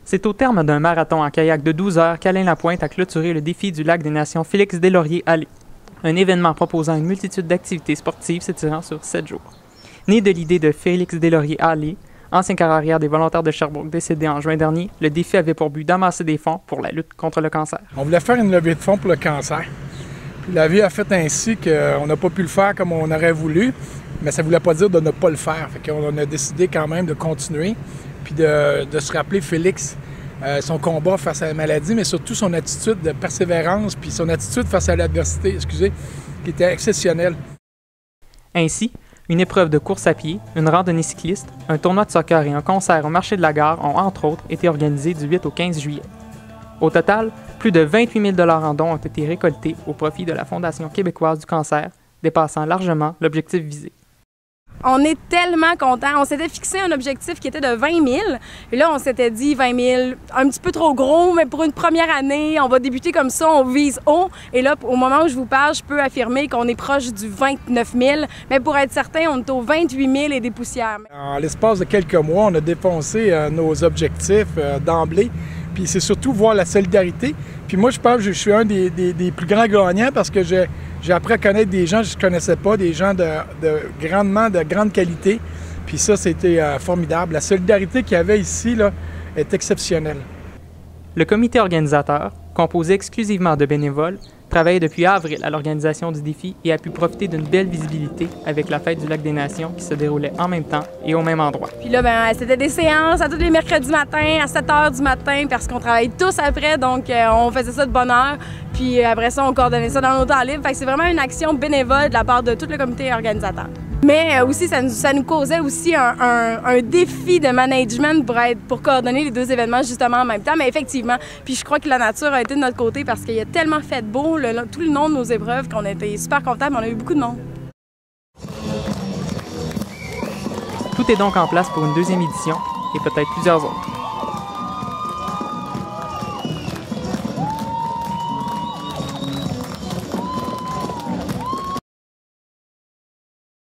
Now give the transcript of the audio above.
C'est au terme d'un marathon en kayak de 12 heures qu'Alain Lapointe a clôturé le défi du lac des Nations Félix Deslauriers-Allé, un événement proposant une multitude d'activités sportives s'étirant sur 7 jours. Né de l'idée de Félix Deslauriers-Allé, ancien carrière des volontaires de Sherbrooke décédé en juin dernier, le défi avait pour but d'amasser des fonds pour la lutte contre le cancer. On voulait faire une levée de fonds pour le cancer. Puis la vie a fait ainsi qu'on n'a pas pu le faire comme on aurait voulu, mais ça ne voulait pas dire de ne pas le faire. Fait qu'on a décidé quand même de continuer, puis de se rappeler Félix, son combat face à la maladie, mais surtout son attitude de persévérance, puis son attitude face à l'adversité, qui était exceptionnelle. Ainsi, une épreuve de course à pied, une randonnée cycliste, un tournoi de soccer et un concert au marché de la gare ont entre autres été organisés du 8 au 15 juillet. Au total, plus de 28 000 $ en dons ont été récoltés au profit de la Fondation québécoise du cancer, dépassant largement l'objectif visé. On est tellement contents. On s'était fixé un objectif qui était de 20 000. Et là, on s'était dit 20 000, un petit peu trop gros, mais pour une première année, on va débuter comme ça, on vise haut. Et là, au moment où je vous parle, je peux affirmer qu'on est proche du 29 000. Mais pour être certain, on est au 28 000 et des poussières. En l'espace de quelques mois, on a défoncé nos objectifs d'emblée. Puis c'est surtout voir la solidarité. Puis moi, je pense que je suis un des plus grands gagnants parce que j'ai appris à connaître des gens que je ne connaissais pas, des gens de grande qualité. Puis ça, c'était formidable. La solidarité qu'il y avait ici là, est exceptionnelle. Le comité organisateur, composé exclusivement de bénévoles, travaille depuis avril à l'organisation du défi et a pu profiter d'une belle visibilité avec la fête du Lac des Nations qui se déroulait en même temps et au même endroit. Puis là, c'était des séances à tous les mercredis matin, à 7 h du matin, parce qu'on travaille tous après, donc on faisait ça de bonne heure. Puis après ça, on coordonnait ça dans nos temps libres. Fait que c'est vraiment une action bénévole de la part de tout le comité organisateur. Mais aussi, ça nous causait aussi un défi de management pour coordonner les deux événements justement en même temps. Mais effectivement, puis je crois que la nature a été de notre côté parce qu'il y a tellement fait beau tout le long de nos épreuves qu'on était super contents, mais on a eu beaucoup de monde. Tout est donc en place pour une deuxième édition et peut-être plusieurs autres.